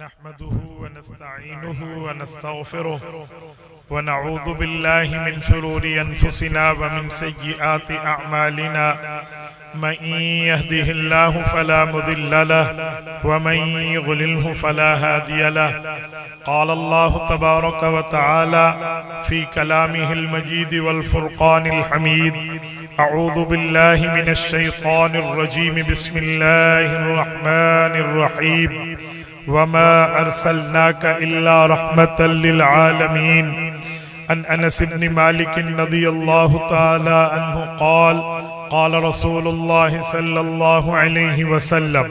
नहमदुहु व नस्तईनुहु व नस्तगफिरुहु व नऊज़ु बिल्लाहि मिन शुरूरि अनफुसिना व मिन सय्यिआति अअमालिना मन यहदिहिल्लाहु फला मुदिल्ल लहु व मन युद्लिल्हु फला हादिय लहु। क़ाल अल्लाहु तबारक व तआला फ़ी कलामिहिल मजीद वल फ़ुरक़ानिल हमीद। अऊज़ु बिल्लाहि मिनश शैतानिर रजीम। बिस्मिल्लाहिर रहमानिर रहीम। वमा अरसलनाका इल्ला रहमतल लिल आलमीन। अन अनस इब्न मालिक रज़ियल्लाहु तआला अन्हु क़ाल क़ाल रसूलुल्लाह सल्लल्लाहु अलैहि वसल्लम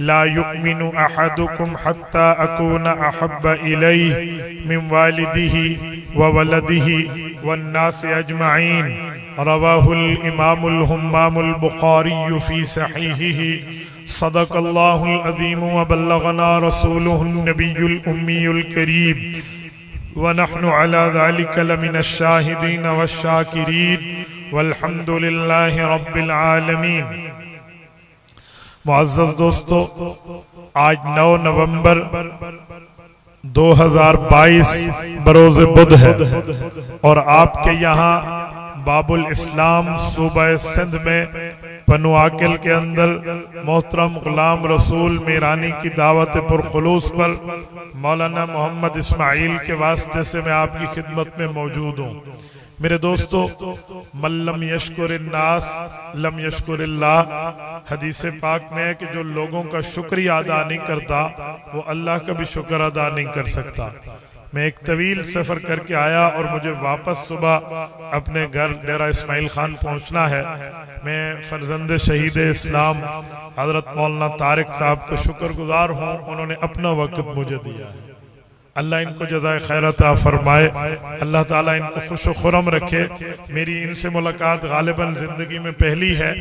ला युमिनु अहदुकुम हत्ता अकूना अहब्ब इलैहि मिन वालिदिही व वलदिही वन्नास अजमईन। रवाहुल इमामुल हुम्मामुल बुखारी फ़ी सहीहिही। सदक़ल्लाहुल अज़ीम व बल्लगना रसूलुहुन नबियुल उम्मीयुल करीम व नहनु अला ज़ालिका लमिनश शाहिदीन वश्शाकिरीन वल्हम्दुलिल्लाहि रब्बिल आलमीन। मुअज़्ज़ज़ दोस्तों, आज 9 नवंबर 2022 बरोज़ बुध है और आपके यहाँ बाबुल इस्लाम सूबा सिंध में पनु आकिल के अंदर मोहतरम गुलाम रसूल मीरानी की दावत पुरखुलूस पर मौलाना मोहम्मद इस्माइल के वास्ते से मैं आपकी खिदमत में मौजूद हूँ। मेरे दोस्तों, मल्लम यशकुरिन्नास लम यशकुरिल्लाह, हदीस पाक में है कि जो लोगों का शुक्रिया अदा नहीं करता वो अल्लाह का भी शुक्र अदा नहीं कर सकता। मैं एक तवील सफ़र करके आया और मुझे वापस सुबह अपने घर डेरा इस्माइल खान पहुंचना है। मैं फर्जंद शहीद इस्लाम हजरत मौलाना तारिक साहब का शुक्रगुजार हूँ, उन्होंने अपना वक्त मुझे दिया है। अल्लाह इनको जज़ाए खैर अता फरमाए, अल्लाह ताला इनको खुश खुरम रखे। मेरी इनसे मुलाकात गालिबन ज़िंदगी में पहली है।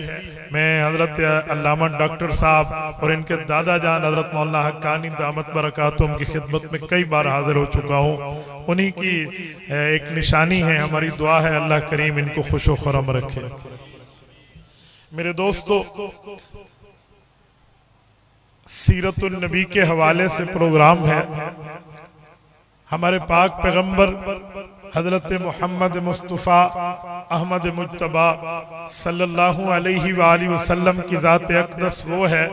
मैं हज़रत अल्लामा डॉक्टर साहब और इनके दादा जान हज़रत मौलाना हक्कानी दामत बरकातुहुम की खिदमत में कई बार हाजिर हो चुका हूँ। उन्हीं की एक निशानी है, हमारी दुआ है अल्लाह करीम इनको खुश खुरम रखे। मेरे दोस्तों, सीरतुन नबी के हवाले से प्रोग्राम है। हमारे पाक पैगंबर हजरत मोहम्मद मुस्तफ़ा अहमद मुज्तबा सल्लल्लाहु अलैहि वसल्लम की ज़ात अक़दस वो है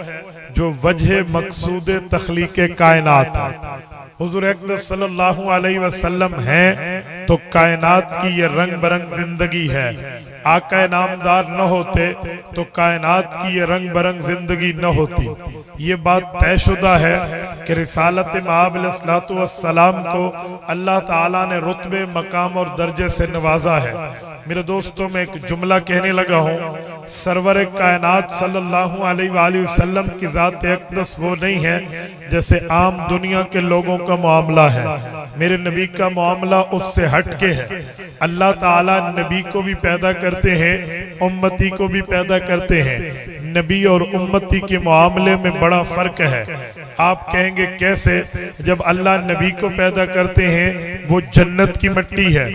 जो वजह मकसूद तख्लीक़ कायनात है। हुज़ूर अक़दस सल्लल्लाहु अलैहि वसल्लम हैं तो कायनात की ये रंग बरंग जिंदगी है। आका नामदार न होते तो कायनात की ये रंग बरंग जिंदगी न होती। ये बात तयशुदा है कि रिसालत मआब अलैहिस्सलातु वस्सलाम को अल्लाह ताला ने रुतबे मकाम और दर्जे से नवाजा है। मेरे दोस्तों, मैं एक जुमला कहने लगा हूँ, सरवर कायनात सल्लल्लाहु अलैहि वसल्लम की ज़ात अक़दस वो नहीं है जैसे आम दुनिया के लोगों का मामला है। मेरे नबी का मामला उससे हटके है। अल्लाह ताला नबी को भी पैदा करते हैं, उम्मती को भी पैदा करते हैं। नबी और उम्मती के मामले में बड़ा फर्क है। आप कहेंगे कैसे? जब अल्लाह नबी को पैदा करते हैं वो जन्नत की मिट्टी है,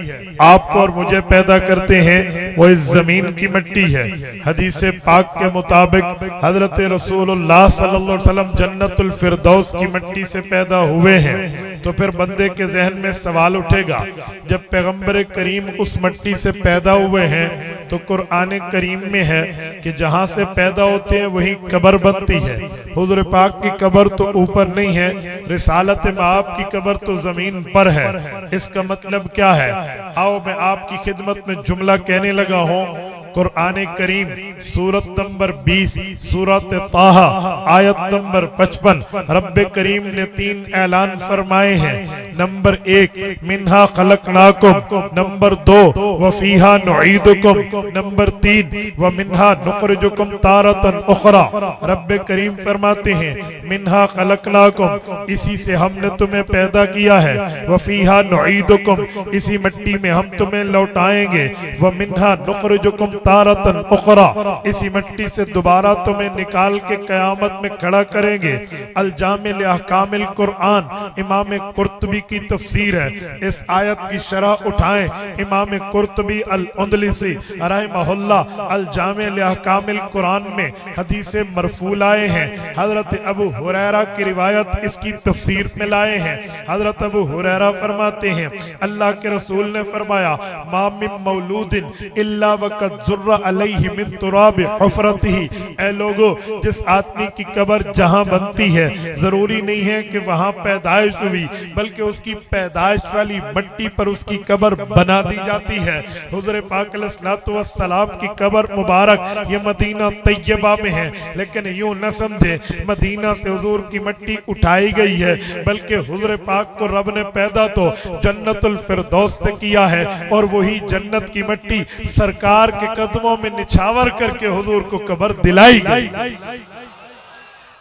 आपको और मुझे पैदा करते हैं वो इस जमीन की मिट्टी है। हदीस पाक के मुताबिक हजरत रसूलुल्लाह सल्लल्लाहु अलैहि वसल्लम जन्नतुल फिरदौस की मिट्टी से पैदा हुए हैं। तो फिर बंदे के जहन में सवाल उठेगा, जब पैगंबर करीम उस मिट्टी से पैदा हुए हैं तो कुरान करीम में है कि जहां से पैदा होते हैं वही कब्र बनती है। हुजूर पाक की कब्र तो ऊपर नहीं है, रिसालत मआब की कब्र तो जमीन पर है। इसका मतलब क्या है? आओ मैं आपकी खिदमत में जुमला कहने लगा हूँ। कुरान करीम सूरत नंबर 20 सूरत ताहा आयत नंबर 55 रब्बे करीम ने 3 ऐलान फरमाए हैं। नंबर 1 मिन्हा खलकनाकुम, नंबर 2 वफीहा नुईदुकुम, नंबर 3 व मिन्हा नुखरिजुकुम तारतन उखरा। रब्बे करीम फरमाते हैं मिन्हा खलकनाकुम, इसी से हमने तुम्हें पैदा किया है। वफीहा नुईदुकुम, इसी मिट्टी में हम तुम्हें लौटाएंगे। व मिन्हा नुखरिजुकुम तारतन उखरा, इसी मिट्टी से दोबारा तुम्हें निकाल के कयामत में खड़ा करेंगे। अल जामिल अहकामिल कुरान इमाम कुर्तुबी की तफसीर है। इस आयत की शरह उठाएं इमाम कुर्तुबी अल-अंदलुसी रहमहुल्लाह अल जामे लिअहकामिल कुरान में हदीस मरफू लाए हैं। हजरत अबू हुरैरा की रिवायत इसकी तफसीर में लाए हैं। हजरत अबू हुरैरा फरमाते हैं अल्लाह के रसूल ने फरमाया मा मिन मौलूदिन इल्ला वक़द ज़ुर्रा अलैहि मिन तुराब हुफ़रतिही। ऐ लोगो, जिस आदमी की कब्र जहां बनती है जरूरी नहीं है कि वहां पैदाइश हुई, बल्कि उसकी पैदाइश वाली मिट्टी पर उसकी कब्र बना दी जाती है। हुज़ूर पाक अलैहिस्सलातु वस्सलाम की कब्र मुबारक ये मदीना तैयबा में है, लेकिन यूं न समझे मदीना से हुजूर की मिट्टी उठाई गई है, बल्कि हुजूर पाक को रब ने पैदा तो जन्नतुल फिरदौस से किया है और वही जन्नत की मिट्टी सरकार के कदमों में निछावर करके हुजूर को कब्र दिलाई गई।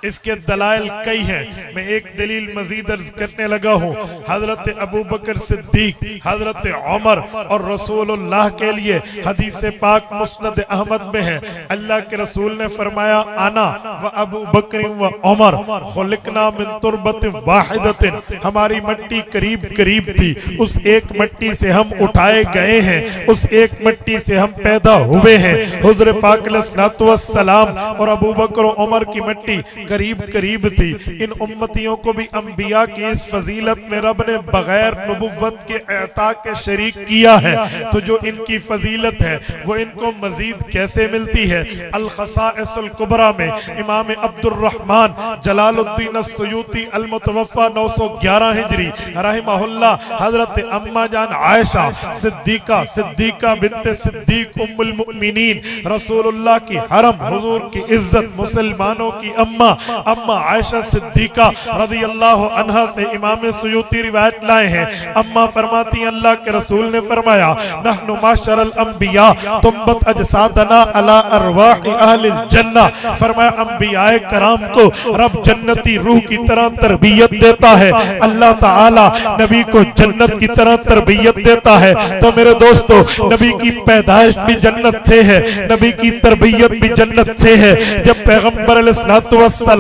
इसके दलाइल कई हैं, मैं एक दलील मजीद अर्ज करने लगा हूँ। हजरत अबू बकर सिद्दीक, हजरत उमर और रसूलुल्लाह के लिए हदीस पाक मुस्नद अहमद में है। अल्लाह के रसूल ने फरमाया आना व अबू बकर व उमर खुलिकना मिन तुरबतिन वाहिदतिन। हमारी मिट्टी करीब करीब थी, उस एक मिट्टी से हम उठाए गए हैं, उस एक मिट्टी से हम पैदा हुए हैं। हुज़ूर पाक अलैहिस्सलातु वस्सलाम और अबू बकर और उमर की मिट्टी करीब करीब थी। इन उम्मतियों को भी अंबिया की इस फजीलत में रब ने बगैर नबुव्वत के एता के शरीक किया है, तो जो इनकी फजीलत है वो इनको मजीद कैसे मिलती है। अल खसाइसुल कुबरा में इमाम अब्दुर रहमान जलालुद्दीन अस्सुयूती अल मुतवफ़ा 911 हिजरी रहमहुल्लाह हजरत अम्मा जान आयशा सिद्दीका बिन्त सिद्दीक उम्मुल मुमिनीन रसूलुल्लाह की हरम हुजूर की इज्जत मुसलमानों की अम्मा आयशा सिद्दीका रज़ियल्लाहु अन्हा से इमाम सुयूती रिवायत लाए हैं। अम्मा फरमाती हैं अल्लाह के रसूल ने फरमाया नहनु माशरल अंबिया तुम्बत अजसादना अला अरवाहि अहलिल जन्नह। फरमाया अंबियाए कराम को रब जन्नती रूह की तरह तरबियत देता है, अल्लाह ताला नबी को जन्नत की तरह तरबियत देता है। तो मेरे दोस्तों, नबी की पैदाइश भी जन्नत से है, नबी की तरबियत भी जन्नत से है। जब पैगंबर अलैहिस्सलातु वस्सलाम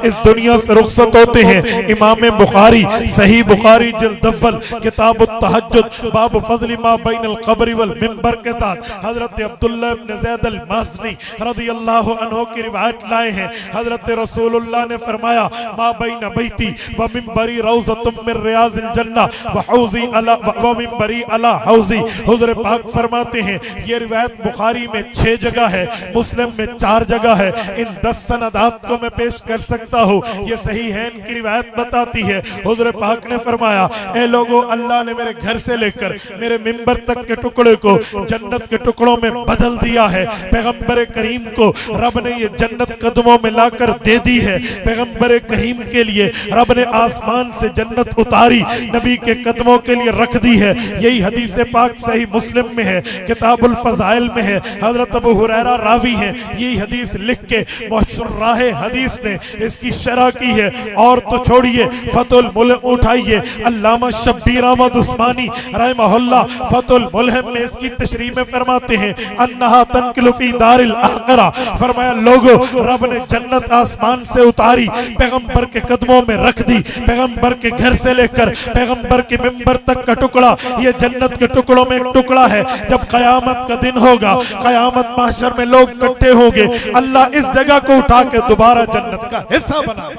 इस दुनिया से रुखसत होते हैं, इमाम बुखारी सही बुखारी जिल्द अव्वल किताब तहज्जुद बाब फज़ल मा बैनल क़ब्र वल मिंबर के तहत हजरत अब्दुल्लाह इब्न ज़ैद अल मज़नी रज़ियल्लाहु अन्हु की रिवायत लाए हैं। हजरत रसूलुल्लाह ने फरमाया मा बैन बैती व मिंबरी रौज़तुम मिन रियाज़िल जन्नह व हौज़ी अला व मिंबरी अला हौज़ी। हुज़ूर पाक फरमाते हैं ये रिवायत बुखारी में 6 जगह है, मुस्लिम में 4 जगह है। इन 10 सनदात को मैं पेश कर सकता हूँ, ये सही है इनकी रिवायत बताती है। हुज़ूर पाक ने फरमाया ए लोगों, अल्लाह ने मेरे घर से लेकर मेरे मिंबर तक के टुकड़े को जन्नत के टुकड़ों में बदल दिया है। पैगंबर करीम को रब ने ये जन्नत कदमों में लाकर दे दी है। पैगंबर करीम के लिए रब ने आसमान से जन्नत उतारी, नबी के कदमों के लिए रख दी है। यही हदीस पाक सही मुस्लिम में है, किताबुल फज़ाइल में है। हजरत अबू हुरैरा रावी हैं, यही हदीस लिख के मुहर्रिर हदीस ने इसकी शरह की है। और तो छोड़िए, फतुल मुल्हिम उठाइए, अल्लामा शब्बीर अहमद उस्मानी रहमहुल्लाह फतुल मुल्हिम में इसकी तशरीह में फरमाते हैं अन्नहा तनकिलु फी दारिल आखिरा। फरमाया लोगों, रब ने जन्नत आसमान से उतारी, पैगंबर के कदमों में रख दी। पैगंबर के घर से लेकर पैगंबर के मिंबर तक का टुकड़ा ये जन्नत के टुकड़ों में एक टुकड़ा है। जब कयामत का दिन होगा, कयामत महशर में लोग इकट्ठे होंगे, अल्लाह इस जगह को उठा के दोबारा जन्नत का हिस्सा बना।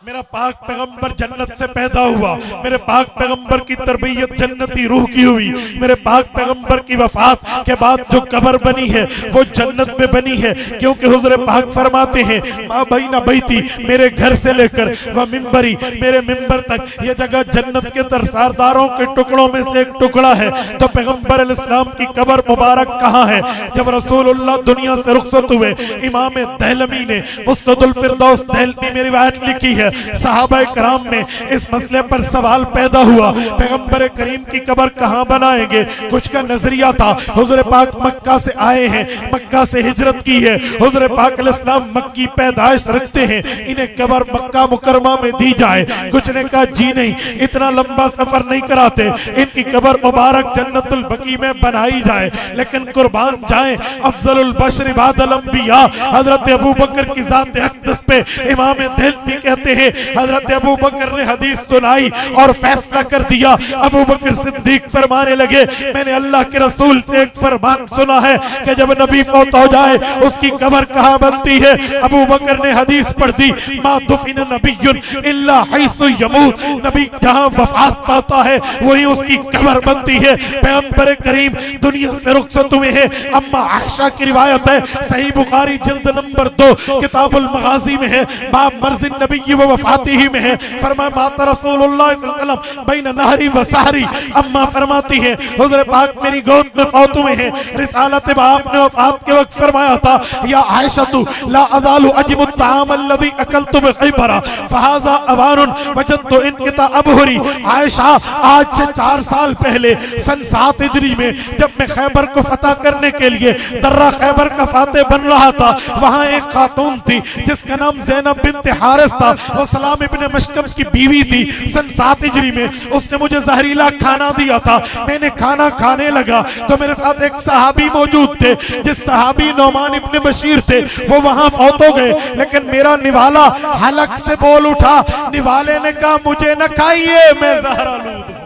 मेरा पाक पैगंबर जन्नत से पैदा हुआ, मेरे पाक पैगंबर की तरबियत जन्नती रूह की हुई, मेरे पाक पैगंबर की वफात के बाद जो कब्र बनी है वो जन्नत में बनी है। क्योंकि हुज़ूर पाक फरमाते हैं मा बैना बैती, मेरे घर से लेकर व मिंबरी, मेरे मिंबर तक ये जगह जन्नत के सरदारों के टुकड़ों में से एक टुकड़ा है। तो पैगंबर अलैहिस्सलाम की कब्र मुबारक कहाँ है? जब रसूलुल्लाह दुनिया से रुखसत हुए, इमाम दहलवी ने मुस्नदुल फिरदौस दहलवी में रिवायत लिखी है, सहाबा कराम में इस मसले पर सवाल पैदा हुआ पैगंबर करीम की कब्र कहाँ बनाएंगे। कुछ का नजरिया था हुजूर पाक मक्का से आए हैं, मक्का से हिजरत की है, हुजूर पाक अलैहिस्सलाम मक्की पैदाइश रखते हैं, इन्हें कब्र मक्का मुकरमा में दी जाए। कुछ ने कहा जी नहीं, इतना लंबा सफर नहीं कराते, इनकी कब्र मुबारक जन्नतुल बकी में बनाई जाए। लेकिन कुर्बान जाए अफजलुल बशर बादल अंबिया हजरत अबू बकर की जात अक़दस पे इमाम दहलवी कहते हैं हैं हजरत अबू बकर ने हदीस सुनाई और फैसला कर दिया। अबू बकर सिद्दीक फरमाने लगे, मैंने अल्लाह के रसूल से एक फरमान सुना है कि जब नबी फौत हो जाए उसकी कब्र कहाँ बनती है। अबू बकर ने हदीस पढ़ दी, मा दुफिन नबियुन इल्ला हैसु यमूत, नबी जहाँ वफात पाता है वही उसकी कब्र बनती है। पैगंबर करीम दुनिया से रुखसत हुए हैं। अम्मा आयशा की रिवायत है, सही बुखारी जिल्द नंबर 2 किताबुल मगाजी में है, बाब मर्ज़िन नबी व वफातिही में है। फरमाया माता रसूलुल्लाह सल्लल्लाहु अलैहि वसल्लम बैन नहरी व सहरी, अम्मा फरमाती हैं हुज़ूर पाक मेरी गोद में फौत हुए हैं। रिसालत बाप ने वफात के वक्त फरमाया था, या आयशा तू ला अज़ालु अजमु ताम अल्लज़ी अकलतु बिखैबर फहाज़ा अवानुन वजदतु इनकिता अबहुरी। आयशा आज से 4 साल पहले सन 7 हिजरी में जब मैं खैबर को फतह करने के लिए दर्रा खैबर का फाते बन रहा था, वहां एक खातून थी जिसका नाम ज़ैनब बिन्त हारिस था, वो सलाम इब्न मशकम की बीवी थी। सन 7 हिजरी में उसने मुझे जहरीला खाना दिया था। मैंने खाना खाने लगा तो मेरे साथ एक सहाबी मौजूद थे, जिस सहाबी नौमान इब्न बशीर थे, वो वहां फौत हो गए। लेकिन मेरा निवाला हलक से बोल उठा, निवाले ने कहा मुझे न खाइए, मैं ज़हरालूद हूं।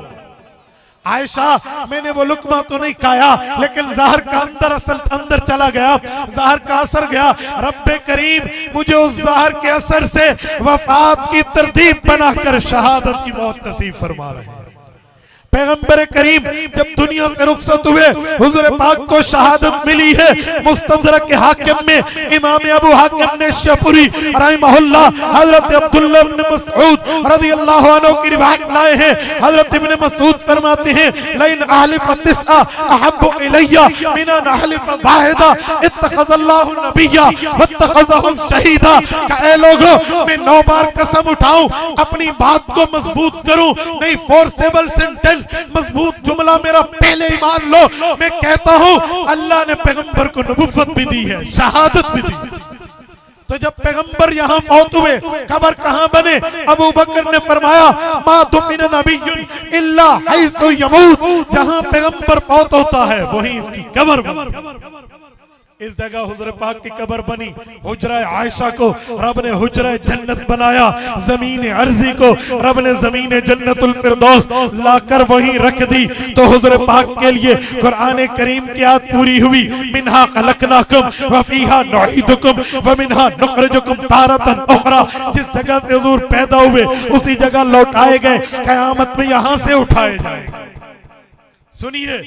आयशा मैंने वो लुकमा तो नहीं खाया, लेकिन जहर का अंदर चला गया, जहर का असर गया। रब्बे करीम मुझे उस जहर के असर से वफात की तरतीब बनाकर शहादत की मौत नसीब फरमा रहे हैं। पैगंबर करीम जब दुनिया से रुखसत हुए, हुजूर पाक को शहादत मिली है। मुस्तदरक के हाकिम में इमाम अबू हाकिम ने शपुरी रहमहुल्लाह हजरत अब्दुल्लाह इब्न मसऊद रज़ियल्लाहु अन्हु की रिवायत लाए हैं। हजरत इब्न मसऊद फरमाते हैं, लइन अहलिफ तिस्आ अहब्बु इलैया मिन अहलिफ वाहिदा इत्तखज़ल्लाहु नबिय्या वत्तखज़हु शहीदा। ऐ लोगों, मैं 9 बार कसम उठाऊं, अपनी बात को मजबूत करूं, नहीं फोर्सेबल सेंटेंस मजबूत जुमला मेरा पहले ही मान लो। मैं कहता हूं अल्लाह ने पैगंबर को नबुव्वत भी दी है, शहादत भी दी। तो जब पैगंबर यहाँ फौत हुए, कब्र कहाँ बने? अबू बकर ने फरमाया मा दुफिन नबियुन इल्ला हैसु यमूत, जहाँ पैगंबर फौत होता है वहीं इसकी कब्र बनती। इस जगह हुजूर पाक की कब्र बनी। हुजरा आयशा को रब ने हुजरा जन्नत बनाया, जमीन अर्जी को रब ने जमीन जन्नतुल फिरदौस लाकर वहीं रख दी। तो हुजूर पाक के लिए कुरान करीम की आयत पूरी हुई, मिन्हा खलकनाकुम व फीहा नुईदुकुम व मिन्हा नुखरिजुकुम तारतन उखरा। जिस जगह से हुजूर पैदा हुए उसी जगह लौटाए गए, कयामत में यहां से उठाए जाएंगे। सुनिए,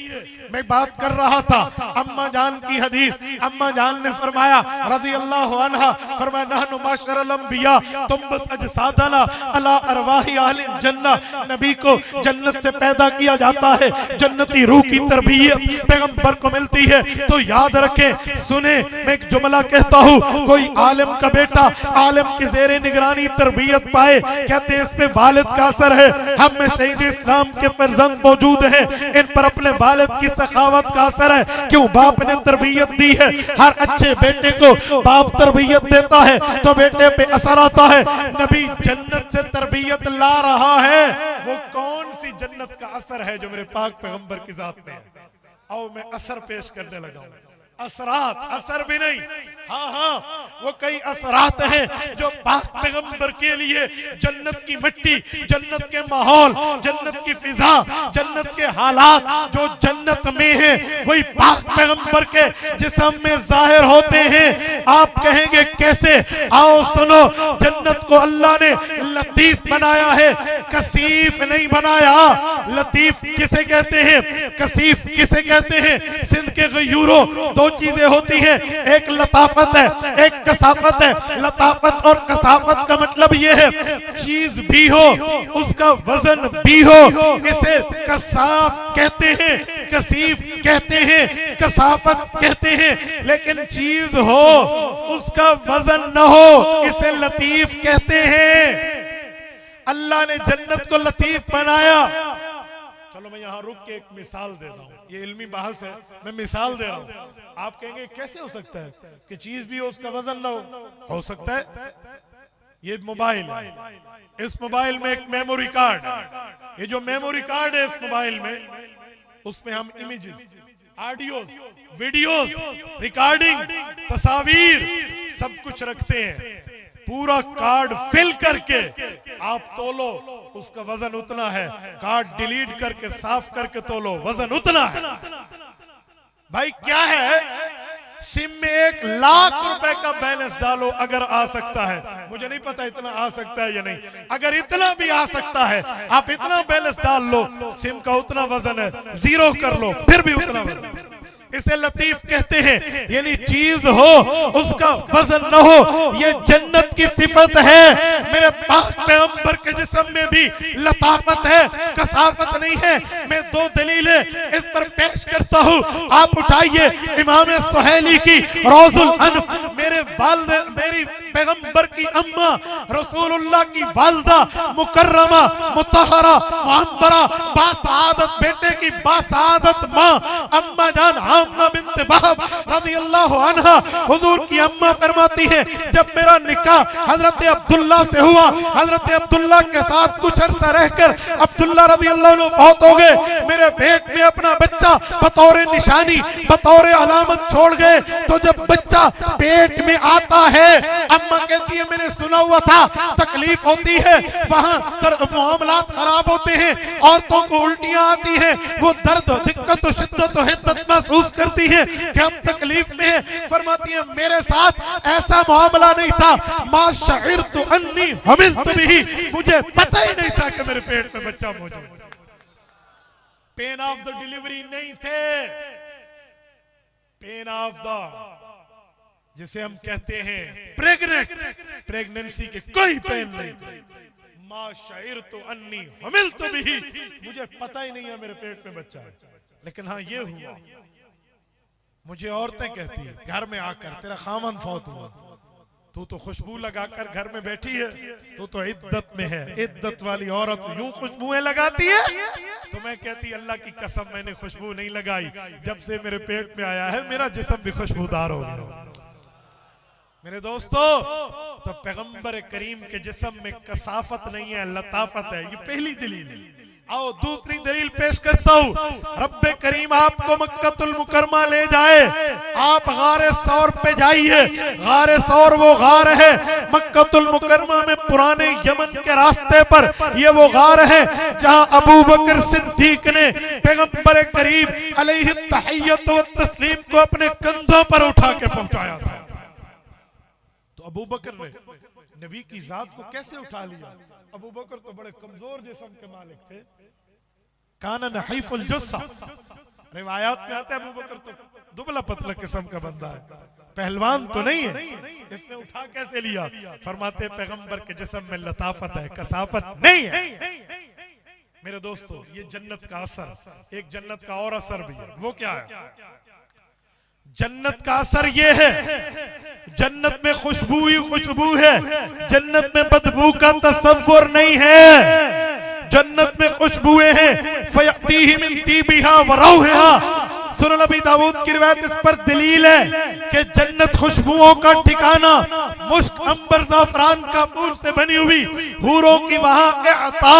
मैं बात कर रहा था अम्मा जान की हदीस। अम्मा जान ने फरमाया रज़ी अल्लाह अन्हा, फरमाया नहनु माशरल अंबिया तुम्बत अजसादना अला अरवाहि अहलिल जन्नह। नबी को जन्नत से पैदा किया जाता है, जन्नती रूह की तरबियत पैगंबर को मिलती है। तो याद रखें, सुने, मैं एक जुमला कहता हूँ, कोई आलिम का बेटा आलिम की ज़ेरे निगरानी तरबियत पाए, कहते हैं इस पे वालिद का असर है। हम में शहीद इस्लाम के फर्जंद मौजूद हैं, इन पर अपने वालिद की सखावत का असर है। क्यों? बाप ने तरबियत दी है। हर अच्छे बेटे को बाप तरबियत देता है तो बेटे पे असर आता है। नबी जन्नत से तरबियत ला रहा है, वो कौन सी जन्नत का असर है जो मेरे पाक पैगंबर की जात में? आओ मैं असर पेश करने लगा हूं। असरात, असर भी नहीं, हाँ, वो कई असरात हैं जो पाक पैगंबर के लिए जन्नत की मिट्टी, जन्नत के माहौल, जन्नत की फिजा, जन्नत के हालात जो जन्नत में है वही पाक पैगंबर के जिस्म में जाहिर होते हैं। आप कहेंगे कैसे? आओ सुनो, जन्नत को अल्लाह ने लतीफ बनाया है, कसीफ नहीं बनाया। लतीफ किसे कहते हैं, कसीफ किसे कहते हैं? सिंध के गयूरों दो चीजें होती हैं, एक लताफत है, एक कसाफत है। लताफत और कसाफत का मतलब यह है चीज भी हो, उसका वजन भी हो, इसे कसाफ कहते हैं, कसीफ कहते हैं, कसाफत कहते हैं। लेकिन चीज हो, उसका वजन न हो, इसे लतीफ कहते हैं। अल्लाह ने जन्नत को लतीफ बनाया। चलो मैं यहाँ रुक के एक मिसाल दे रहा हूँ, ये इल्मी बहस है, मैं मिसाल दे रहा हूँ। आप कहेंगे कैसे हो सकता है कि चीज भी हो उसका वजन ना हो सकता है। ये मोबाइल है, इस मोबाइल में एक मेमोरी कार्ड, ये जो मेमोरी कार्ड है इस मोबाइल में, उसमें हम इमेजेस, ऑडियोस, वीडियोस, रिकॉर्डिंग, तस्वीर सब कुछ रखते हैं। पूरा कार्ड फिल करके आप तोलो, उसका वजन उतना है। कार्ड डिलीट करके साफ करके तोलो, वजन उतना है। भाई क्या है, सिम में 1 लाख रुपए का बैलेंस डालो अगर आ सकता है। मुझे नहीं पता इतना आ सकता है या नहीं। अगर इतना भी आ सकता है, आप इतना बैलेंस डाल लो, सिम का उतना वजन है, 0 कर लो फिर भी उतना वजन। इसे लतीफ कहते हैं, यानी चीज हो उसका वजन न हो, ये जन्नत की सिफत है। मेरे पाक पैगंबर के जिस्म में भी लताफत है, कसाफत नहीं है। मैं 2 दलीलें इस पर पेश करता हूँ, आप उठाइए। इमाम सुहैली की रोजुल अनफ, मेरी पैगंबर की अम्मा रसूलुल्लाह की वालदा मुकर्रमा मुतहरा मुअम्मरा बासआदत, बेटे की बासआदत माँ अम्मा जान आमना बिन्त वहब रज़ियल्लाहु अन्हा, हुजूर की अम्मा फरमाती है, जब मेरा निकाह हजरत अब्दुल्ला से हुआ, हजरत अब्दुल्ला के साथ कुछ अरसा रहकर अब्दुल्ला रज़ियल्लाहु अन्हु फौत हो गए। मेरे पेट में अपना बच्चा बतौर निशानी, बतौर अलामत छोड़ गए। तो जब बच्चा पेट में आता है, अम्मा कहती है, मैंने सुना हुआ था तकलीफ होती है, वहां मामलात खराब होते हैं, औरतों को उल्टियां आती हैं, वो दर्द दिक्कत शिद्दत हिद्दत महसूस करती है कि हम तकलीफ में हैं। फरमाती है, मेरे साथ ऐसा मामला नहीं था। मा शअरतु अन्नी हमिलतु बिही, मुझे पता ही नहीं था कि मेरे पेट में बच्चा मौजूद। पेन ऑफ द डिलीवरी नहीं थे, पेन ऑफ द, जिसे हम कहते हैं प्रेगनेंसी के कोई पेन नहीं थे। मा शअरतु अन्नी हमिलतु बिही, मुझे पता ही नहीं है मेरे पेट में बच्चा है। लेकिन हाँ ये हुआ, मुझे औरतें कहती है घर में आकर, तेरा खामन फौत हुआ, तू तो खुशबू लगाकर घर में बैठी है, तू तो इद्दत में है। इद्दत वाली औरत यूं खुशबुएं लगाती है। तो मैं कहती, अल्लाह की कसम मैंने खुशबू नहीं लगाई, जब से मेरे पेट में आया है मेरा जिस्म भी खुशबूदार हो गया। मेरे दोस्तों, तो पैगंबर करीम के जिस्म में कसाफत नहीं है, लताफत है। ये पहली दलील है। आओ दूसरी दलील पेश करता हूँ। रब्बे करीम आपको मक्कतुल मुकरमा ले जाए, आप गारे सौर पे जाइए। गारे सौर वो गार है मक्कतुल मुकरमा में, पुराने यमन के रास्ते पर ये वो गार है जहां अबू बकर सिद्दीक ने पैगंबर करीम अलैहि तहिय्यत व तस्लीम को अपने कंधों पर उठा के पहुंचाया था। तो अबू बकर ने नबी की जात को कैसे उठा लिया? अबू बकर तो बड़े कमजोर जिस्म के मालिक थे, काना नहीफुल जुस्सा, रिवायात में आता है अबू बकर तो दुबला पतला किस्म का बंदा है, पहलवान तो नहीं है। इसने उठा कैसे लिया? फरमाते पैगंबर के जिस्म में लताफत है, कसाफत नहीं है। मेरे दोस्तों, ये जन्नत का असर, एक जन्नत का और असर भी है। वो क्या है? जन्नत का असर ये है, जन्नत में खुशबू ही खुशबू है, जन्नत में बदबू का तसव्वुर नहीं है। जन्नत में खुशबुएं हैं, फयतीही मिन तीबिहा व रौहिहा। सुनन नबी दाऊद की रिवायत इस पर दलील है कि जन्नत खुशबुओं का ठिकाना, मुश्क अंबर ज़ाफ़रान का फूल से बनी हुई हूरों की वहां इअता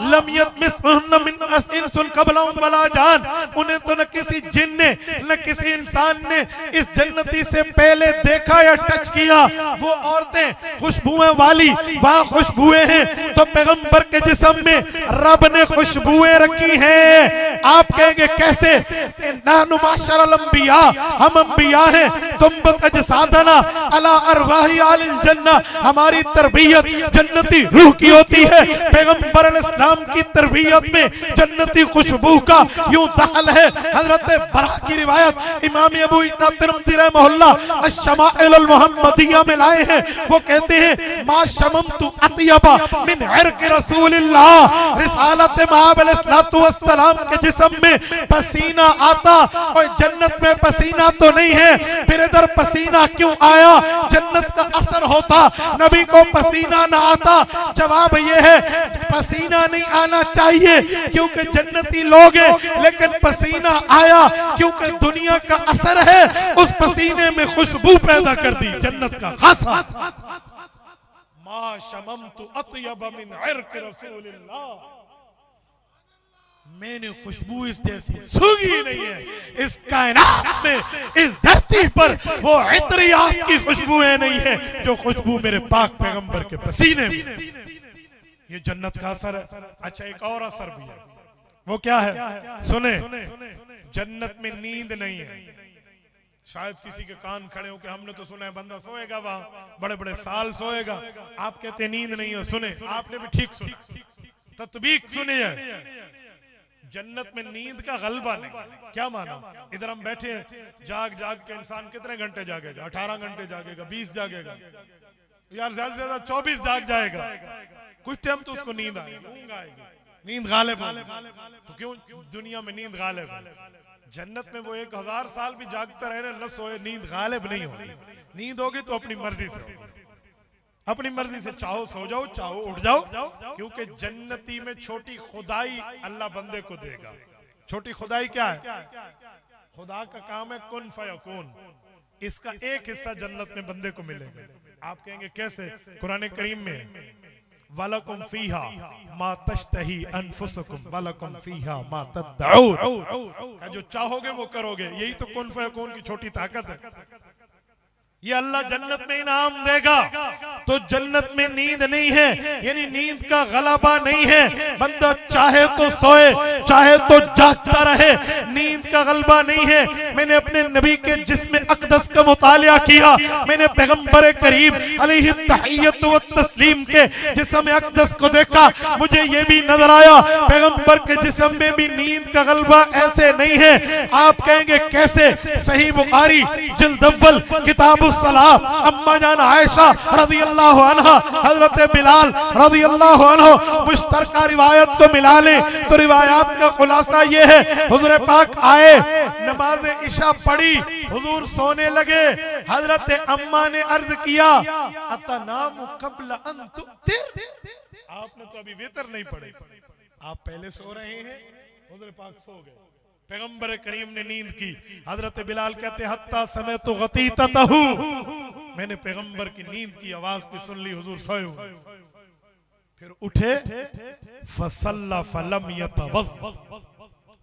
लम यतमिसहुन्न मिन इंसन क़ब्लहुम वला जान। उन्हें तो न किसी जिन ने न किसी इंसान ने इस जन्नती से पहले देखा या टच किया। वो औरतें खुशबुएं वाली, वहां खुशबुएं हैं। तो पैगंबर के जिस्म में रब ने खुशबुएं रखी हैं। आप कहेंगे कैसे? माशरल अंबिया, हम अंबिया हैं, तुम अजसादना अला अरवाही आलिल जन्ना, हमारी तरबियत जन्नती रूह की होती है। पैगंबर अलैहिस्सलाम की तरबियत में जन्नती खुशबू का यूं दखल है। हजरत बरा की रिवायत इमाम अबू इस्हाक तिरमिज़ी रहमहुल्लाह अश-शमाइल अल-मुहम्मदिया में लाए हैं। वो कहते हैं, मा शममतु अत्यबा मिन इर्क़ रसूलिल्लाह, रिसालत मआब अलैहिस्सलातु वस्सलाम के जिस्म में पसीना आता और जन्नत में पसीना तो नहीं है, फिर इधर पसीना क्यों आया? जन्नत का असर होता, नबी को पसीना ना आता। जवाब यह है, पसीना नहीं आना चाहिए क्योंकि जन्नती लोग हैं, लेकिन पसीना आया क्योंकि दुनिया का असर है, उस पसीने में खुशबू पैदा कर दी जन्नत का खासा। मा शममतु अत्यब मिन इर्क़ रसूलिल्लाह, मैंने खुशबू इस जैसी सूंघी नहीं है इस कायनात में, इस धरती पर वो इत्रियात की खुशबुएं नहीं है जो खुशबू मेरे पाक पैगंबर के पसीने में। ये जन्नत का असर है। अच्छा, एक और असर भी है, वो क्या है? सुने, जन्नत में नींद नहीं है। शायद किसी के कान खड़े हो कि हमने तो सुना है बंदा सोएगा वहां बड़े बड़े साल सोएगा, आप कहते नींद नहीं है। सुने, आपने भी ठीक सुना, तत्बीक सुनी है। जन्नत में नींद का गलबा नहीं। क्या माना? इधर हम बैठे हैं, जाग जाग के इंसान कितने घंटे जागेगा? 18 घंटे जागेगा, 20 जागेगा, यार ज्यादा से ज्यादा 24 जाग जाएगा। कुछ टाइम तो उसको नींद आएगी, नींद गालिब है। तो क्यों दुनिया में नींद गालिब है? जन्नत में वो 1000 साल भी जागता रहे न सोए, नींद गालिब नहीं होगी। नींद होगी तो अपनी मर्जी से होगी, अपनी मर्जी से चाहो सो जाओ, चाहो उठ जाओ, क्योंकि जन्नती में छोटी खुदाई अल्लाह बंदे को देगा। छोटी खुदाई क्या है? खुदा का काम है कुन फयकून। इसका एक हिस्सा जन्नत में बंदे को मिलेगा। आप कहेंगे कैसे? कुरान करीम में वलकुम फीहा मा तश्तही अनफुसुकुम वलकुम फीहा मा तदऊन, जो चाहोगे वो करोगे। यही तो कुन फयकून की छोटी ताकत है। ये अल्लाह जन्नत में इनाम देगा। तो जन्नत में नींद नहीं है, यानी नींद का गलबा नहीं है। बंदा चाहे तो सोए, चाहे तो जागता रहे, नींद का गलबा नहीं है। मैंने अपने नबी के जिस्म अक़दस का मुतालिया किया, मैंने पैगंबर करीम अलैहि तहियत व तस्लीम के जिस्म अक़दस को देखा, मुझे ये भी नजर आया पैगंबर के जिस्म में भी नींद का गलबा ऐसे नहीं है। आप कहेंगे कैसे? सही बुखारी जिल्द अव्वल किताब सलाम, अम्मा जान आयशा रज़ी अल्लाह अन्हा, हजरत बिलाल रज़ी अल्लाह अन्हु, मुश्तरका रिवायत को मिला लें तो रिवायात का खुलासा ये है, हुजूर पाक आए, नमाज इशा पढ़ी, हुजूर सोने लगे। हजरत अम्मा ने अर्ज किया अतनामु क़ब्ल अन तुतिर, आपने तो अभी वितर नहीं पढ़े, आप पहले सो रहे हैं। हुजूर पाक सो गए, पैगंबर करीम ने नींद की। हजरत बिलाल कहते हत्ता समय तो गतीततहु, मैंने पैगंबर की नींद की आवाज भी सुन ली, हुजूर सोए हुए। फिर उठे, फसल्ला फलम यतवज़्ज़,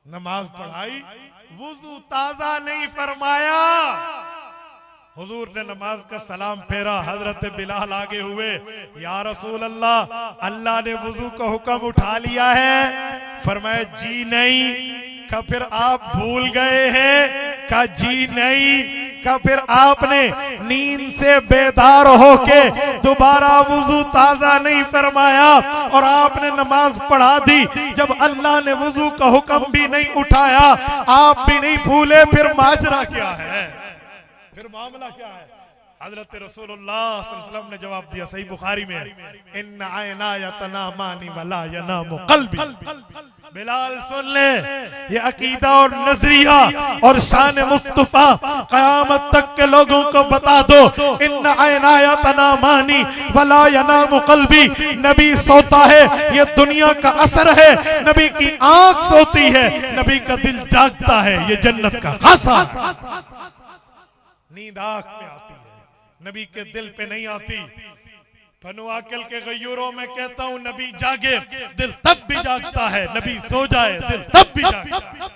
नमाज पढ़ाई, वुजू ताजा नहीं फरमाया। हुजूर ने नमाज का सलाम फेरा, हजरत बिलाल आगे हुए, या रसूल अल्लाह, अल्लाह ने वुजू का हुक्म उठा लिया है। फरमाया जी नहीं। का फिर आप भूल गए हैं? का जी नहीं। का फिर आपने नींद से बेदार होके दोबारा वुजू ताजा नहीं फरमाया और आपने नमाज पढ़ा दी। जब अल्लाह ने वुजू का हुक्म भी नहीं उठाया, आप भी नहीं भूले, फिर माजरा क्या है? फिर मामला क्या है? हजरत रसूलुल्लाह सल्लल्लाहु अलैहि वसल्लम ने जवाब दिया, सही बुखारी में, इन्ना ऐनाया तनामानी वला यनामु क़ल्बी। बिलाल सुन ले, ये अकीदा और नजरिया और शान मुस्तफा क़यामत तक के लोगों को बता दो। इन्ना ऐनाया तनामानी वला यनामु क़ल्बी, नबी सोता है, ये दुनिया का असर है। नबी की आंख सोती है, नबी का दिल जागता है, ये जन्नत का खासा। नींद आंख में आती है, नबी के दिल पे नहीं आती। बनु आकिल के गयूरों में कहता हूं, नबी जागे दिल तब भी जागता है, नबी सो जाए दिल तब भी जागता है।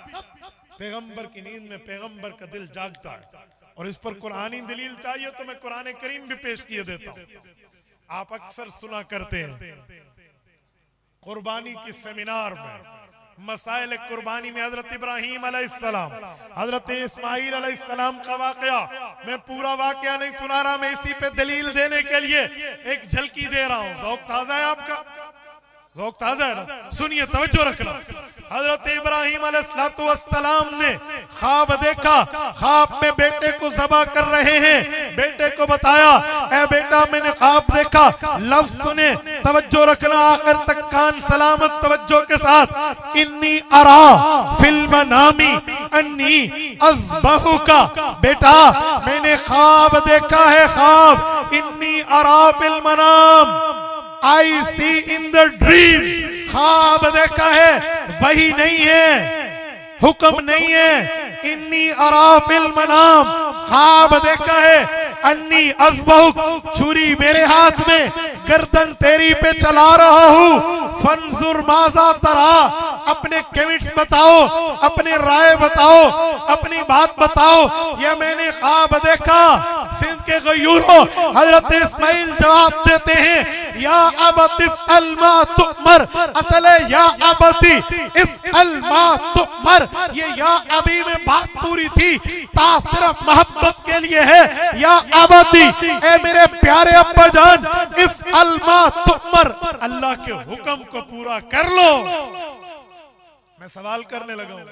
पैगंबर की नींद में पैगंबर का दिल जागता है। और इस पर कुरानी दलील चाहिए तो मैं कुरान करीम भी पेश किए देता हूं। आप अक्सर सुना करते हैं कुर्बानी की सेमिनार में, मसाइल कुर्बानी में हजरत इब्राहीम अलैहिस्सलाम, हजरत इस्माइल अलैहिस्सलाम का वाकया, मैं पूरा वाकया नहीं सुना रहा, मैं इसी पे दलील देने के लिए एक झलकी दे रहा हूं। ज़ौक़ ताज़ा है आपका? ज़ौक़ ताज़ा है ना? सुनिए, तवज्जो रखना। हजरत इब्राहीम अलैहिस्सलाम ने ख्वाब देखा, ख्वाब में बेटे को ज़बह कर रहे हैं। बेटे को बताया, ए बेटा मैंने ख्वाब देखा। लफ्ज सुने, तवज्जो रखना, आखिर तक कान सलामत तवज्जो के साथ। इन्नी अरा फिल मनामी अन्नी अज़बहुका, बेटा मैंने ख्वाब देखा है, ख्वाब इन्नी अरा फिल मनाम, I see in the dream, ख्वाब देखा है, वही नहीं है, हुक्म नहीं है। इन्नी अरा फिल मनाम, ख्वाब देखा है, अन्नी अज़बहुक, छुरी मेरे हाथ में, गर्दन तेरी पे चला रहा हूं। फंजुर माज़ा तरा, अपने कमेंट्स बताओ, अपनी राय बताओ, अपनी बात बताओ। ये मैंने ख्वाब देखा। सिंध के गयूरों हजरत इस्माइल जवाब देते हैं, या अबती इफ़अल मा तुअमर। असल है या अबती इफ़अल मा तुअमर। ये या अभी में बात पूरी थी, ता सिर्फ मोहब्बत के लिए है। या अबती, ए मेरे प्यारे अब्बा जान, इफ़अल मा तुअमर, अल्लाह के हुक्म को पूरा कर लो। मैं सवाल करने लगा हूं।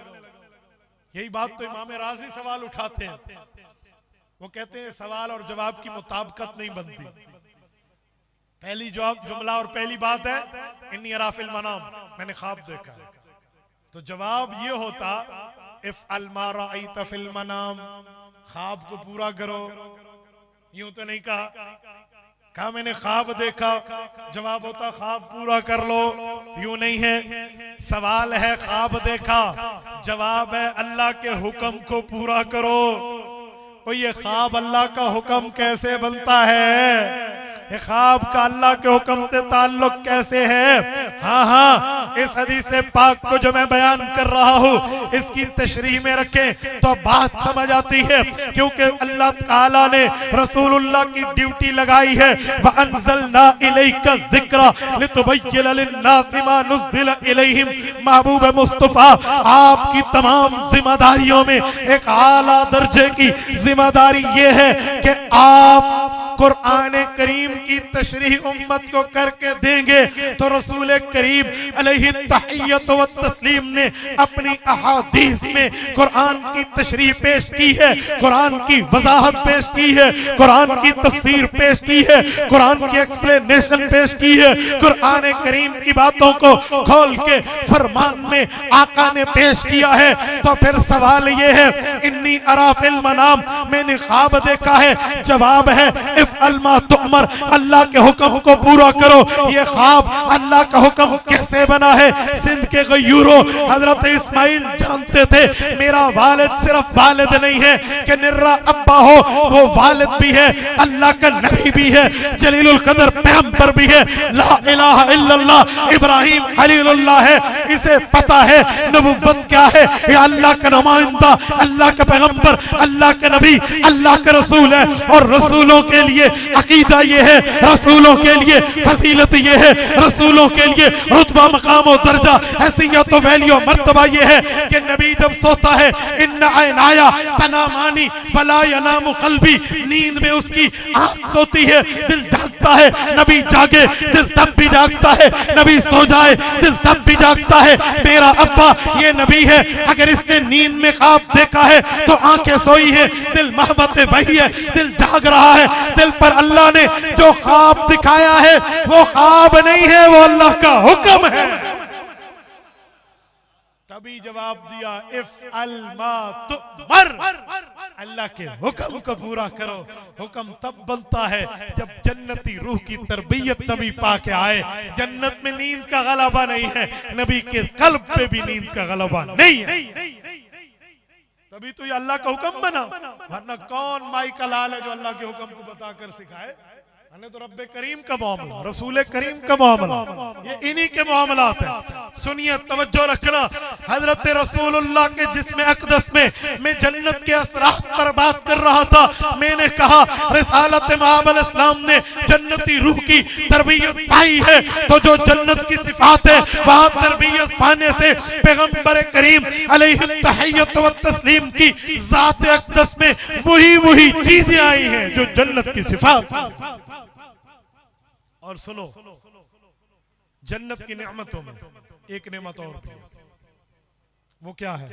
यही बात तो इमाम राजी सवाल उठाते हैं। वो कहते हैं सवाल और जवाब की मुताबिकत नहीं बनती। पहली जवाब जुमला और पहली बात है इन्नी अरा फिल मनाम, मैंने ख्वाब देखा। तो जवाब ये होता इफ़अल मा रअयत फिल मनाम, ख्वाब को पूरा करो। यूं तो नहीं कहा मैंने ख्वाब देखा, जवाब होता ख्वाब पूरा कर लो। यूं नहीं है। सवाल है ख्वाब देखा, जवाब है अल्लाह के हुक्म को पूरा करो। और ये ख्वाब अल्लाह का हुक्म कैसे बनता है? ख्वाब का अल्लाह के हुक्म से ताल्लुक कैसे है? हाँ, इस हदीस पाक को जो मैं बयान कर रहा हूँ इसकी तशरीह में रखें तो बात समझ आती है। क्योंकि अल्लाह ताला ने रसूलुल्लाह की ड्यूटी लगाई है, व अंज़लना इलैका ज़िक्रा लितुबय्यिना लिन्नासि मा नुज़्ज़िला इलैहिम। महबूब मुस्तफा, आपकी तमाम जिम्मेदारियों में एक आला दर्जे की जिम्मेदारी ये है कि आप कुरान करीम की तशरीह उम्मत को करके देंगे। तो रसूल करीम अलैहि तहियत व तस्लीम ने अपनी अहादीस में कुरान की तशरीह पेश की है, कुरान की वजाहत पेश की है, कुरान की तफसीर पेश की है, कुरान की एक्सप्लेनेशन पेश की है। कुरान करीम की बातों को खोल के फरमान में आका ने पेश किया है। तो फिर सवाल ये है, इन्नी अरा फिल मनाम, मैंने ख्वाब देखा है, जवाब है इफ़अल मा तुअमर, अल्लाह के हुक्म को पूरा करो। ये ख्वाब अल्लाह का हुक्म कैसे बना है? सिंध के गयूरों हजरत इस्माइल जानते थे मेरा वालिद सिर्फ वालिद नहीं है कि निर्रा अब्बा हो, वो वालिद भी है, अल्लाह का नबी भी है, जलीलुल कदर पैगंबर भी है, ला इलाहा इल्लल्लाह इब्राहिम खलीलुल्लाह है। इसे पता है नबुव्वत क्या है, ये अल्लाह का नुमाइंदा, अल्लाह का पैगंबर, अल्लाह का नबी, अल्लाह का रसूल है। और रसूलों के लिए अकीदा ये है, रसूलों के लिए फजीलत ये है, रसूलों के लिए रुतबा मकाम और दर्जा हैसियत और वैल्यू मर्तबा ये है कि नबी जब सोता है, इन्ना ऐनाया तनामानी फला यनामु क़ल्बी, नींद में उसकी आंख सोती है, दिल जागता है। नबी जागे दिल तब भी जागता है, नबी सो जाए दिल तब भी जागता है। मेरा अब्बा ये नबी है, अगर इसने नींद में ख्वाब देखा है तो आंखें सोई है, दिल मोहब्बत वही है, दिल जाग रहा है। दिल पर अल्लाह ने जो ख्वाब दिखाया है वो ख्वाब नहीं है, वो अल्लाह का हुक्म है। तभी जवाब दिया इफ़अल मा तुअमर, अल्लाह के हुक्म को पूरा करो। हुक्म तब बनता है जब जन्नती रूह की तरबियत नबी पाके आए। जन्नत में नींद का गलबा नहीं है, नबी के कल्ब पे भी नींद का गलबा नहीं है। तभी तो ये अल्लाह का हुक्म बना, वरना कौन माई का लाल है जो अल्लाह के हुक्म को बताकर सिखाए? तो रब्बे करीम का मामला, रसूल करीम का मामला, ये इन्हीं के मामलात है। सुनिए, तवज्जो रखना। हजरत रसूलुल्लाह के जिस्म अक़दस में मैं जन्नत के असरात पर बात कर रहा था। मैंने कहा रिसालत मआब इस्लाम ने जन्नती रूह की तरबियत पाई है। तो जो जन्नत की सिफात है वहां तरबियत पाने से पैगंबर करीम अलैहि तहियत व तस्लीम की ज़ात अक़दस में वही चीजें आई हैं जो जन्नत की सिफात। और सुनो, जन्नत की नेमतों में एक नेमत और भी, वो क्या है?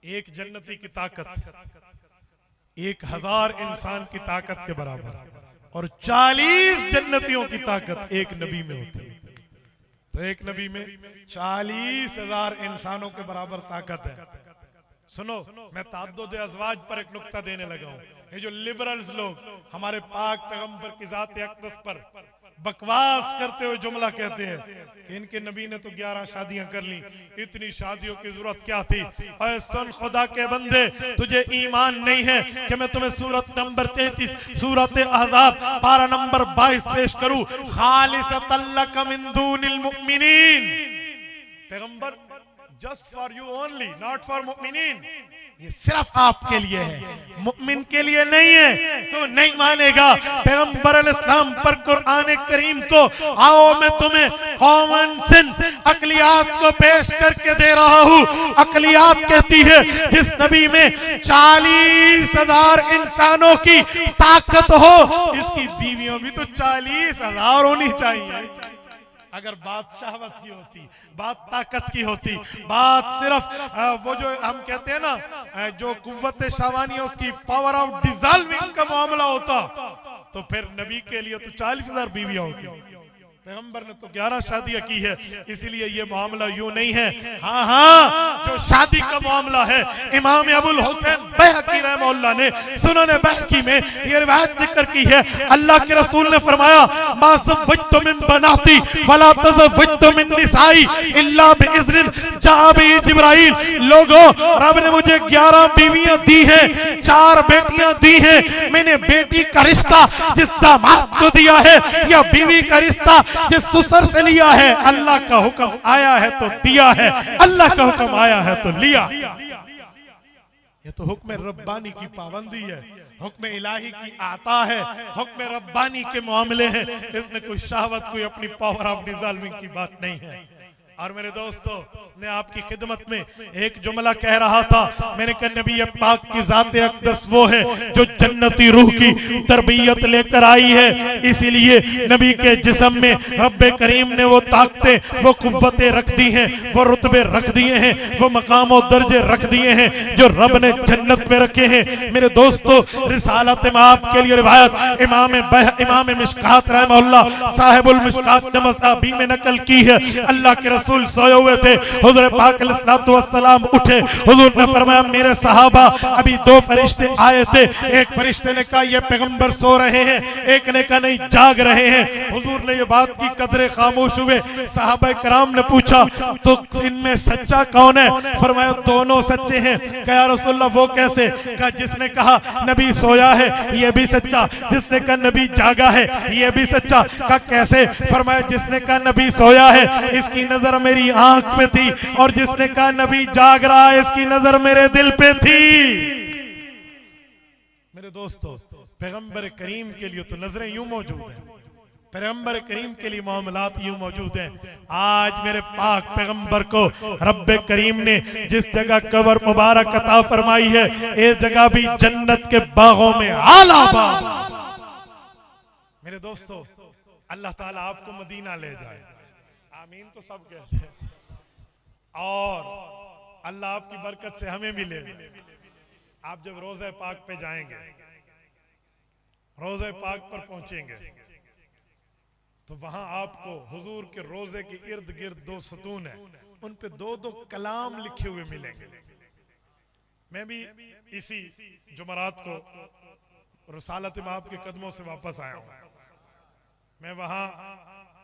एक जन्नती की ताकत 1000 इंसान की ताकत के बराबर, और 40 जन्नतियों की ताकत एक नबी में होती है। तो एक नबी में 40,000 इंसानों के बराबर ताकत है। सुनो, मैं ताद्दुद अज़वाज पर एक नुक्ता देने लगा हूं। ये जो लिबरल्स लोग हमारे पाक पैगंबर की ज़ात अक़दस पर बकवास करते हुए जुमला कहते हैं कि इनके नबी ने तो 11 शादियां कर ली, इतनी शादियों की जरूरत क्या थी? अरे सुन खुदा के बंदे, तुझे ईमान नहीं है कि मैं तुम्हें सूरत नंबर 33 सूरत अहज़ाब पारा नंबर 22 पेश करूं? खालिसतन लक मिन दूनिल मुमिनीन, पैगंबर just for you only, not for मुमिनीन, ये सिर्फ आपके लिए है, मुमिन के लिए नहीं है। तो नहीं मानेगा पैगंबर अलैहिस्सलाम पर कुरान करीम को, आओ मैं तुम्हें कॉमन सेंस अकलियात को पेश करके दे रहा हूँ। अकलियात कहती है जिस नबी में 40,000 इंसानों की ताकत हो, इसकी बीवियों भी तो 40,000 होनी चाहिए। अगर बात शहवत की होती, बात ताकत की होती, बात सिर्फ वो जो हम कहते हैं ना जो कुव्वत शावानी है उसकी पावर ऑफ डिसॉल्विंग का मामला होता, तो फिर नबी के लिए तो 40,000 बीवियां होती। पैगंबर ने तो 11 शादियां की है, इसीलिए ये मामला यूं नहीं है। हाँ हाँ, जो शादी का मामला है, इमाम अबुल हुसैन बैहकी रहमतुल्लाह ने सुनन बैहकी में ये रिवायत जिक्र की है, अल्लाह के रसूल ने फरमाया, मा ज़व्वजतु मिन बनाती वला तज़व्वजतु मिन निसाई इल्ला बिइज़्निन जा बि जिब्राइल। लोगों, रब ने मुझे 11 बीवियां दी है, 4 बेटियां दी हैं। मैंने बेटी का रिश्ता जिस दामाद को दिया है या बीवी का रिश्ता जिस ससुर से लिया है, अल्लाह का हुक्म आया है तो दिया है, अल्लाह का हुक्म आया है तो लिया। ये तो हुक्म रब्बानी की पाबंदी है, हुक्म इलाही की आता है, हुक्म रब्बानी के मामले हैं। इसमें कोई शहवत, कोई अपनी पावर ऑफ डिसॉल्विंग की बात नहीं है। और मेरे दोस्तों, मैं आपकी खिदमत में एक जुमला कह रहा था, मैंने कहा नबी पाक की जात अक़दस वो है जो जन्नती रूह की तरबियत लेकर आई है। इसीलिए नबी के जिस्म में रब्बे करीम ने वो ताकतें, वो कुव्वतें रख दी हैं, वो रुतबे रख दिए हैं, वो मकाम और दर्जे रख दिए हैं जो रब ने जन्नत में रखे हैं। मेरे दोस्तों, रिसालत में आपके लिए रिवायत इमाम मिशकात रहमतुल्लाह साहिबुल मिशकात ने मसाबी में नकल की है। अल्लाह के रसूल सोए हुए थे, हुजूर पाक अलैहिस्सलातु वस्सलाम उठे, हुजूर ने फरमाया मेरे सहाबा अभी 2 फरिश्ते आए थे। एक फरिश्ते ने कहा ये पैगंबर सो रहे हैं, एक ने कहा नहीं जाग रहे हैं। हुजूर ने ये बात की कदरे खामोश हुए। सहाबा कराम ने पूछा तो इनमें सच्चा कौन है? फरमाया दोनों सच्चे हैं। कहा रसूलल्लाह वो कैसे? कहा जिसने कहा नबी सोया है ये भी सच्चा, जिसने कहा नबी जागा है ये भी सच्चा। कहा कैसे? फरमाया जिसने कहा नबी सोया है इसकी नजर मेरी आंख पे थी, और जिसने कहा नबी जाग रहा है इसकी नजर मेरे दिल पे थी। मेरे दोस्तों, पैगंबर करीम के लिए तो नजरें यूं मौजूद हैं, पैगंबर करीम के लिए मामलात यूं मौजूद हैं। आज मेरे पाक पैगंबर को रब्बे करीम ने जिस जगह कब्र मुबारक अता फरमाई है, इस जगह भी जन्नत के बागों में आला बाग। मेरे दोस्तों, अल्लाह ताला आपको मदीना ले जाए, आमीन तो सब कहते हैं, और अल्लाह आपकी बरकत से हमें भी ले। आप जब रोज़े पाक पे जाएंगे, रोज़े पाक पर पहुंचेंगे, तो वहां आपको हुजूर के रोजे के इर्द गिर्द 2 सतून है, उन पे 2-2 कलाम लिखे हुए मिलेंगे। मैं भी इसी जुमरात को रसालत में आपके कदमों से वापस आया हूं। मैं वहां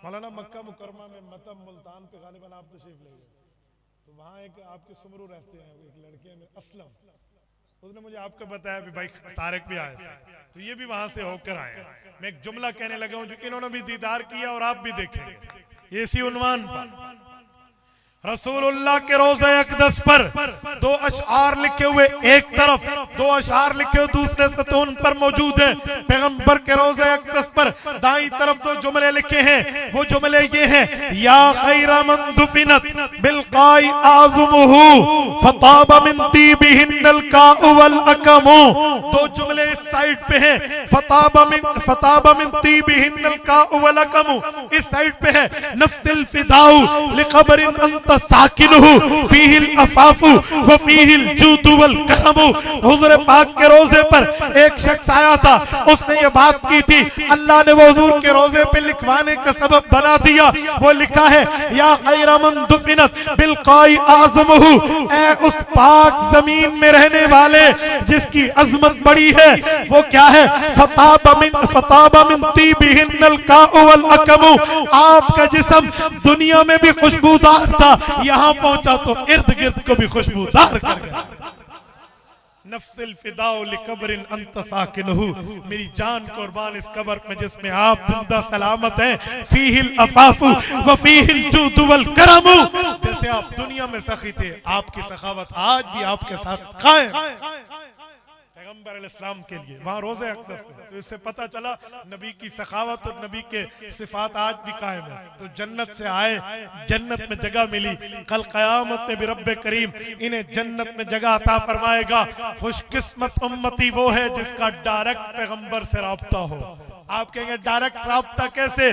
मौलाना मक्का मुकरमा में मतम मुल्तान पे गालिबन आप तशरीफ ले गए, तो वहाँ एक आपके सुमरू रहते हैं, एक लड़के ने असलम, उसने मुझे आपको बताया भी भाई तारिक भी आए थे, तो ये भी वहां से होकर आए। मैं एक जुमला कहने लगा हूँ जो इन्होंने भी दीदार किया और आप भी देखेंगे। इसी उन्वान पर रसूलुल्लाह के रोज़े अक़दस पर 2 अशआर लिखे हुए, एक तरफ 2 अशआर लिखे हुए दूसरे सतून पर मौजूद हैं। पैगंबर के रोज़े अक़दस पर दाईं तरफ 2 जुमले लिखे हैं। वो जुमले ये हैं, या खैरा मन दुफिनत बिलकाई आज़मुहु फताब मिन तीबिहिन्नल काउ वल अकमु। 2 जुमले इस साइड पे हैं, फताब मिन तीबिहिन्नल काउ वल अकमु इस साइड पे है। नफ्सिल फिदाउ लिक़बरिन अंत साकिनुहु फीहिल अफाफु व फीहिल जूदु वल करमु। हुजूर पाक के रोजे पर एक शख्स आया था, उसने ये बात की थी, अल्लाह ने वो हुजूर के रोजे पे लिखवाने का सबब बना दिया। वो लिखा है, या खैरा मन दुफिनत बिलकाई आज़मुहु, ऐ उस पाक जमीन में रहने वाले जिसकी अजमत बड़ी है, वो क्या है? फताब मिन तीबिहिन्नल काउ वल अकमु। आपका जिस्म दुनिया में भी खुशबूदार था, यहां पहुंचा तो इर्द गिर्द को भी खुशबूदार कर गया। नफ्सिल फिदाउ लिक़बरिन अंत साकिनुहु, मेरी जान कुर्बान इस कब्र में जिसमें आप जिंदा सलामत हैं। फीहिल अफाफु व फीहिल जूदु वल करमु, जिस से आप दुनिया में सखी थे, आपकी सखावत आज भी आपके साथ कायम पैगंबर अलैहिस्सलाम के लिए वहां रोज़े अक़दस में। तो इससे पता चला नबी की सखावत और नबी के सिफात आज भी कायम है। तो जन्नत से आए, जन्नत में जगह मिली, कल क़यामत में भी रब्बे करीम इन्हें जन्नत में जगह अता फरमाएगा। खुशकिस्मत उम्मती वो है जिसका डायरेक्ट पैगंबर से राब्ता हो। आप कहेंगे डायरेक्ट राब्ता कैसे?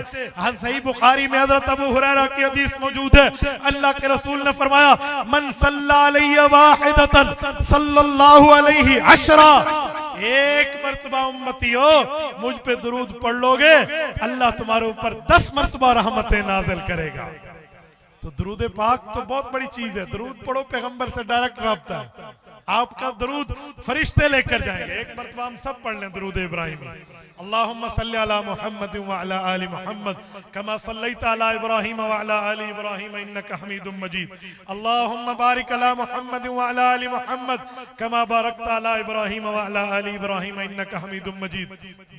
सही बुखारी में हज़रत अबू हुरैरा की हदीस मौजूद है। अल्लाह के रसूल ने फरमाया, मन सल्ला अलैहि वाहिदतन सल्लल्लाहु अलैहि अशरा, एक मर्तबा उम्मती हो मुझ पे दुरूद पढ़ लोगे, अल्लाह तुम्हारे ऊपर 10 मर्तबा रहमतें नाज़िल करेगा। तो दुरूद पाक तो बहुत बड़ी चीज है। दुरूद पढ़ो, पैगंबर से डायरेक्ट राब्ता है। आपका दुरूद फरिश्ते लेकर जाएंगे। एक मर्तबा हम सब पढ़ लें दुरूद इब्राहिमी। अल्लाहुम्मा सल्ली अला मुहम्मद व अला आलि मुहम्मद कमा सल्लैता अला इब्राहीम व अला आलि इब्राहीम इन्नका हमीदुम मजीद। अल्लाहुम्मा बारिक अला मुहम्मद व अला आलि मुहम्मद कमा बारकता अला इब्राहीम व अला आलि इब्राहीम इन्नका हमीदुम मजीद।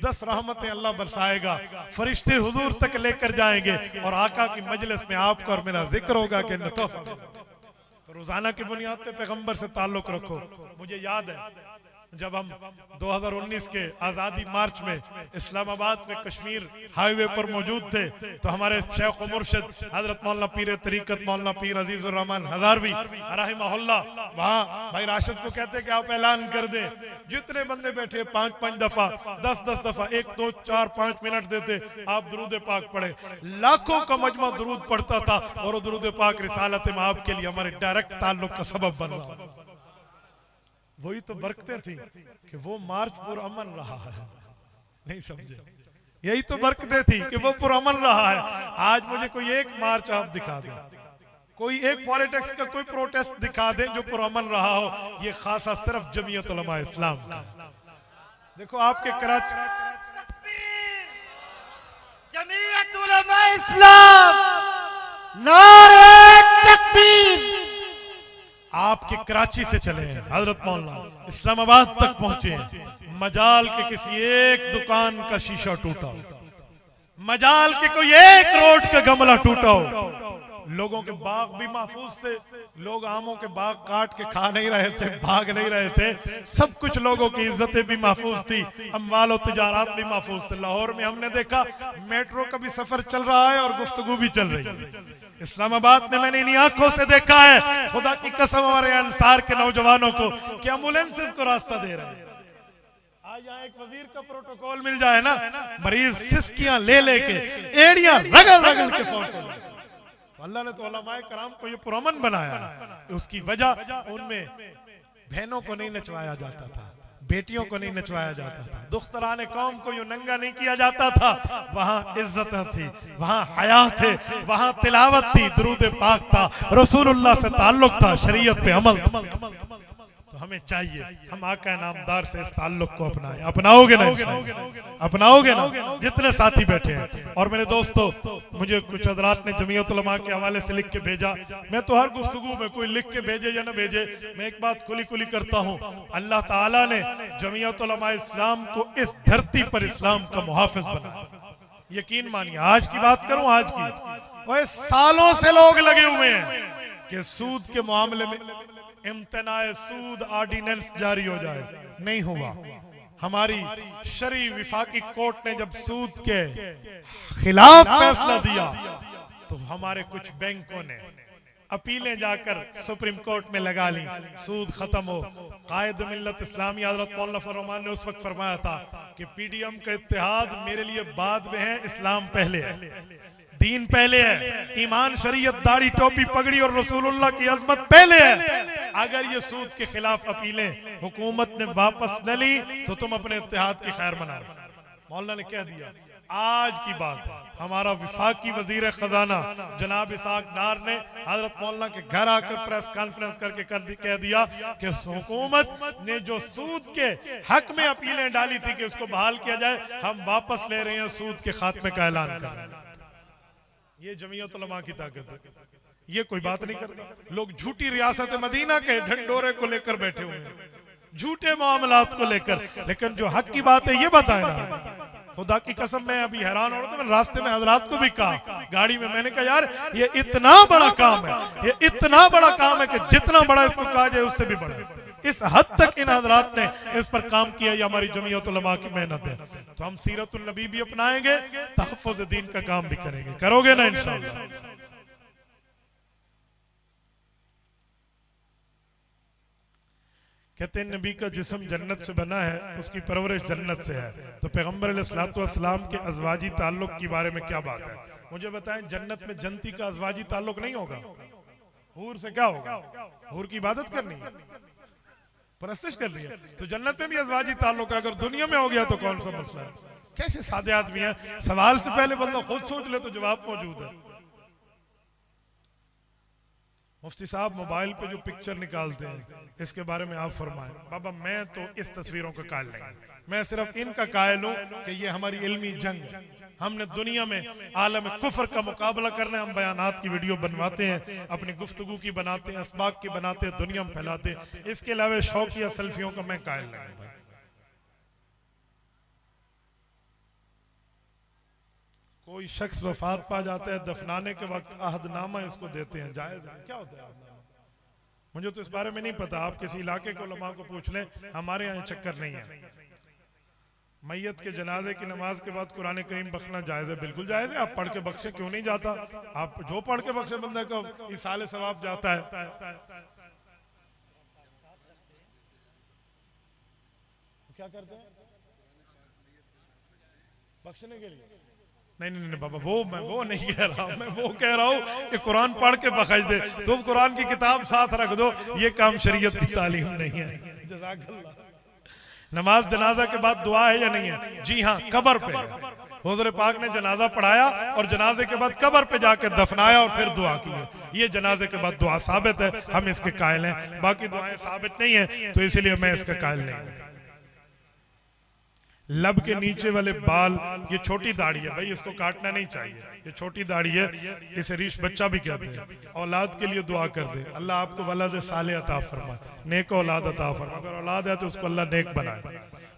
10 रहमतें अल्लाह बरसाएगा, फरिश्ते हुजूर तक लेकर जाएंगे और आका की मजलिस में आपका और मेरा जिक्र होगा कि नतफ़। तो रोजाना की बुनियाद पे पैगंबर से ताल्लुक रखो। मुझे याद है जब हम 2019 के आज़ादी मार्च में इस्लामाबाद में कश्मीर हाईवे पर मौजूद थे, तो हमारे शेख मुर्शिद हजरत मौलाना पीर तरीकत मौलाना पीर अजीजुर रहमान हजारवी रहमहुल्लाह वहां भाई राशिद को कहते कि आप ऐलान कर दें, जितने बंदे बैठे 5-5 दफा 10-10 दफा 1, 2, 4, 5 मिनट देते, आप दुरूद पाक पढ़े। लाखों का मजमा दुरूद पढ़ता था और दुरूद पाक रिसालत में आपके लिए हमारे डायरेक्ट ताल्लुक का सबब बन रहा। वही तो बरकतें थी कि वो मार्च पुरअमन रहा है। नहीं समझे? यही तो बरकतें थी कि वो पुरअमन रहा है। आज मुझे कोई एक मार्च आप दिखा दें, कोई एक पॉलिटिक्स का कोई प्रोटेस्ट दिखा दें जो पुरअमन रहा हो। ये खासा सिर्फ जमीयत उलमा इस्लाम का। देखो आपके कराची जमीयत उलमा इस्लाम, नारे तकबीर। आपके कराची से चले हैं, हजरत मौलाना इस्लामाबाद तक पहुंचे हैं, मजाल के किसी एक दुकान का शीशा टूटा हो, मजाल के कोई एक रोड का गमला टूटा हो। लोगों के बाग भी महफूज थे, लोग आमों के बाग काट के खा नहीं रहे थे, भाग नहीं रहे थे, सब कुछ लोगों की इज्जतें भी महफूज थी, अम्वाल और तिजारात भी महफूज थे। लाहौर में हमने देखा मेट्रो का भी सफर चल रहा है और गुफ्तगू भी चल रही है। इस्लामाबाद में मैंने इन्हीं आंखों से देखा है, खुदा की कसम हमारे अंसार के नौजवानों को कि एम्बुलेंसेस को रास्ता दे रहे हैं। आज यहाँ एक वजीर का प्रोटोकॉल मिल जाए ना, मरीज सिस्कियां ले लेके एड़ियां रगड़ रगड़ के फौत हो। तो अल्लाह ने तो उलमाए कराम को ये पुरअमन बनाया। उसकी वजह उनमें बहनों को नहीं नचवाया जाता था, बेटियों को नहीं नचवाया जाता था, दुख्तराने कौम को यूं नंगा नहीं किया जाता था। वहां इज्जत थी, वहां हया थे, वहां तिलावत थी, दुरूद पाक था, रसूलुल्लाह से ताल्लुक था, शरीयत पे अमल था। तो हमें चाहिए हम आका नामदार से इस ताल्लुक को अपनाएं। अपनाओगे ना? अपनाओगे ना? जितने साथी बैठे हैं। और मेरे दोस्तों, मुझे कुछ हज़रात ने जमीयत उलमा के हवाले से लिख के भेजा। मैं तो हर गुफ्तगू में कोई लिख के भेजे या ना भेजे, मैं एक बात खुली खुली करता हूँ, अल्लाह ताला ने जमीयत उलमा इस्लाम को इस धरती पर इस्लाम का मुहाफिज बनाया। यकीन मानिए, आज की बात करूं, आज की वो सालों से लोग लगे हुए हैं कि सूद के मामले में इम्तनाए सूद ऑर्डिनेंस जारी हो जाए, नहीं हुआ। हमारी शरी विफाकी कोर्ट ने जब सूद के खिलाफ फैसला दिया तो हमारे कुछ बैंकों ने अपीलें जाकर सुप्रीम कोर्ट में लगा ली, सूद खत्म हो। कायद मिल्लत इस्लामी हज़रत मौलाना फरमान ने उस वक्त फरमाया था कि पीडीएम का इत्तेहाद मेरे लिए बाद में है, इस्लाम पहले है, दीन पहले है, ईमान शरीयत दाढ़ी टोपी पगड़ी और रसूलुल्लाह की अजमत पहले है। अगर ये सूद के खिलाफ अपीलें हुकूमत ने वापस न ली तो तुम अपने इत्तेहाद की खैर मनाओ। मौलाना ने कह दिया, आज की बात है, हमारा विफाकी वजीर खजाना जनाब इसाक डार ने हजरत मौलाना के घर आकर प्रेस कॉन्फ्रेंस करके कह दिया कि हुकूमत ने जो सूद के हक में अपीलें डाली थी कि उसको बहाल किया जाए, हम वापस ले रहे हैं, सूद के खात्मे का ऐलान कर रहे हैं। ये जमीयत उलमा की ताकत है। ये कोई बात नहीं करता। लोग झूठी रियासत मदीना के ढंडोरे को लेकर बैठे हुए हैं, झूठे मामलात को लेकर, लेकिन जो हक की बात है ये बताए ना। खुदा की कसम, मैं अभी हैरान हो रहा था, मैंने रास्ते में हजरात को भी कहा गाड़ी में, मैंने कहा यार ये इतना बड़ा काम है, ये इतना बड़ा काम है कि जितना बड़ा इसको कहा जाए उससे भी बड़ा। इस हद तक इन हजरात ने इस पर काम किया, ये हमारी जमीयत उलमा की मेहनत है। तो हम सीरतुल नबी भी अपनाएंगे, तहफ़्फ़ुज़ दीन का काम भी करेंगे। करोगे ना इंशाअल्लाह? कहते हैं नबी का जिस्म जन्नत से बना है, उसकी परवरिश जन्नत से है। तो पैगंबर अलैहिस्सलातु वस्सलाम के अज़वाजी ताल्लुक के बारे में क्या बात है? मुझे बताएं, जन्नत में जन्नती का अज़वाजी ताल्लुक नहीं होगा? हूर से क्या होगा? हूर की इबादत करनी है, परस्तिश कर रही है, तो जन्नत में भी अज़वाजी ताल्लुक है। अगर दुनिया में हो गया तो कौन सा मसला है? कैसे सादे आदमी है, सवाल से पहले बंदा खुद सोच ले तो जवाब मौजूद है। मुफ्ती साहब मोबाइल पे जो पिक्चर निकालते हैं, इसके बारे में आप फरमाएं। बाबा मैं तो इस तस्वीरों का कायल नहीं, मैं सिर्फ इनका कायल हूं कि ये हमारी इल्मी जंग, हमने दुनिया में आलम कुफर का मुकाबला करना है। हम बयानात की वीडियो बनवाते हैं, अपनी गुफ्तगू की बनाते हैं, असबाक की बनाते हैं, दुनिया में फैलाते हैं। इसके अलावा शौकिया सेल्फियों का मैं कायल नहीं। कोई शख्स वफात पा जाता है, दफनाने के वक्त अहदनामा इसको देते हैं, जायज है? क्या होता है अहदनामा? मुझे तो इस बारे में नहीं पता, आप किसी इलाके को उलमा को पूछ लें, हमारे यहाँ चक्कर नहीं है। मैयत के जनाजे की नमाज के बाद कुरान करीम बख्शना जायज है? बिल्कुल जायज है। आप पढ़ के बख्शे, क्यों नहीं जाता? आप जो पढ़ के बख्शे बंदे को इसाले सवाब जाता है। क्या करते हैं बख्शने के लिए? नहीं नहीं नहीं बाबा, मैं वो नहीं कह रहा हूं, मैं वो कह रहा हूं कि कुरान पढ़ के बख्श दे। तुम कुरान की किताब साथ रख दो, ये काम शरीयत की तालीम नहीं है। जज़ाकल्लाह। नमाज जनाजा के बाद दुआ है या नहीं है? जी हाँ, कब्र पे हुज़ूर पाक ने जनाजा पढ़ाया और जनाजे के बाद कब्र पे जाके दफनाया और फिर दुआ की। ये जनाजे के बाद दुआ साबित है, हम इसके कायल हैं। बाकी दुआएं साबित नहीं है, तो इसलिए मैं इसका कायल नहीं हूं। लब के नीचे वाले बाल, ये छोटी दाढ़ी है भाई, इसको काटना नहीं चाहिए। ये छोटी दाढ़ी है, इसे रीश बच्चा भी कहते हैं। औलाद के लिए दुआ कर दे, अल्लाह आपको वलद साले अता फरमाए, नेक औलाद अता फरमाए। अगर औलाद है तो उसको अल्लाह नेक बनाए।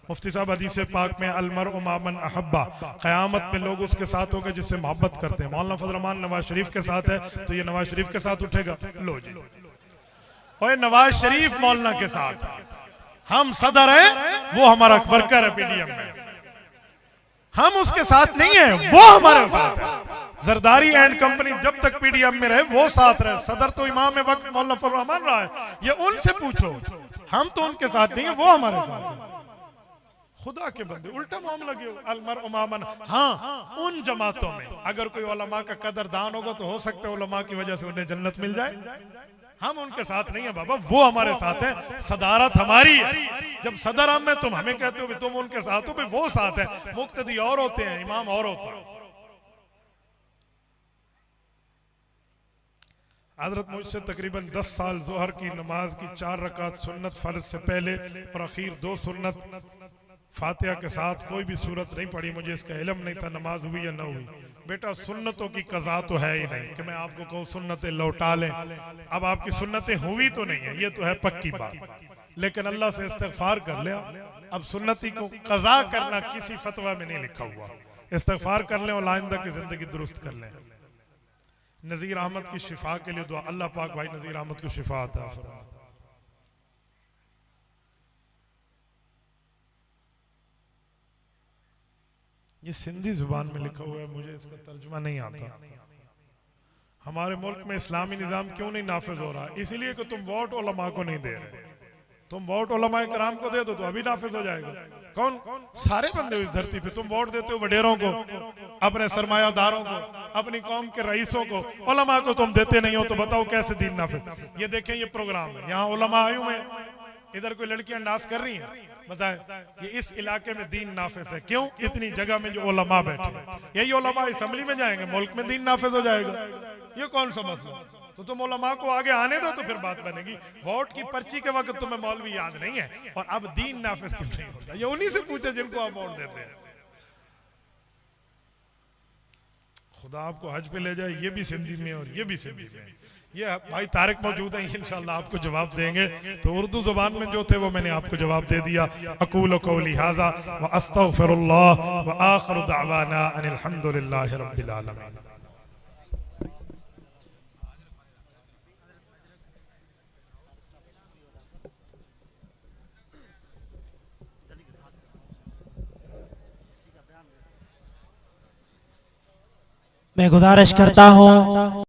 मुफ्ती साहब हदीस पाक में अलमरउ मामन अहब्बा, क़यामत में लोग उसके साथ होंगे जिससे मोहब्बत करते हैं। मौलाना फजल रहमान नवाज शरीफ के साथ है, तो ये नवाज शरीफ के साथ उठेगा। लो जी, और नवाज शरीफ मौलाना के साथ, हम सदर हैं, वो हमारा वर्कर है पीडीएम में, हम उसके साथ नहीं है, वो हमारे साथ है। जरदारी एंड कंपनी जब तक पीडीएम में रहे वो साथ रहे। सदर तो इमाम वक्त मौलाना फजल रहमान रहा है, ये उनसे पूछो। हम तो उनके साथ नहीं है, वो हमारे साथ है। खुदा के बंदे उल्टा मामला क्यों? अलमरउ मामन। हाँ, उन जमातों में अगर कोई उलमा का कदरदान होगा तो हो सकता है उलमा की वजह से उन्हें जन्नत मिल जाए। हम उनके साथ नहीं है बाबा, वो हमारे साथ है। सदारत हमारी है। जब सदर हम है, तुम हमें कहते हो कि तुम उनके साथ हो, वो साथ है। मुक्तदी और होते हैं, इमाम और होता है। हजरत मुझसे तकरीबन 10 साल जोहर की नमाज की 4 रकात सुन्नत फर्ज से पहले और अखीर 2 सुन्नत फातिहा के साथ कोई भी सूरत नहीं पढ़ी। मुझे इसका इल्म नहीं था नमाज हुई या न हुई। बेटा सुन्नतों की कज़ा तो है ही नहीं कि मैं आपको कहूँ सुन्नतें लौटा लें। अब आपकी सुन्नतें हुई तो नहीं है, ये तो है पक्की बात, लेकिन अल्लाह से इस्तिग़फ़ार कर ले। अब सुन्नती को कज़ा करना किसी फतवा में नहीं लिखा हुआ। इस्तिग़फ़ार कर लें और आइंदा की जिंदगी दुरुस्त कर लें। नज़ीर अहमद की शिफा के लिए दुआ, अल्लाह पाक भाई नज़ीर अहमद को शिफा अता फरमाए। ये सिंधी जुबान में लिखा हुआ है, मुझे इसका तर्जुमा नहीं आता। हमारे मुल्क में इस्लामी निज़ाम क्यों नहीं नाफिज हो रहा? इसलिए कि तुम वोट उलमा को नहीं दे रहे। तुम वोट उलमा कराम को दे दो तो अभी नाफिज हो जाएगा। कौन? सारे बंदे इस धरती पे। तुम वोट देते हो वडेरों को, अपने सरमायादारों को, अपनी कौम के रईसों को, उलमा को तुम देते नहीं हो, तो बताओ कैसे दीन नाफिज? ये देखें, ये प्रोग्राम है, यहाँ उलमा आयु में, इधर कोई लड़कियां नाच कर रही हैं, बताएं ये इस इलाके में दीन नाफिज है। क्यों? इतनी जगह में जो उलमा बैठे हैं, यही उलमा असेंबली में जाएंगे, मुल्क में दीन नाफिज हो जाएगा। ये कौन सा मसला? तो तुम उलमा को आगे आने दो तो फिर बात बनेगी। वोट की पर्ची के वक्त तुम्हें मौलवी याद नहीं है और अब दीन नाफिज क्यों नहीं होता? ये उन्हीं से पूछे जिनको आप वोट देते हैं। खुदा आपको हज पे ले जाए, ये भी सिंधी में और ये भी सिंधी में। ये भाई तारिक मौजूद है, इंशाल्लाह आपको जवाब देंगे। तो उर्दू जुबान में जो थे वो मैंने आपको जवाब दे दिया। अक़ूलु क़ौली हाज़ा व अस्तग़फ़िरुल्लाह व आख़िरु दअवाना अनिल हम्दुलिल्लाहि रब्बिल आलमीन। मैं गुजारिश करता हूँ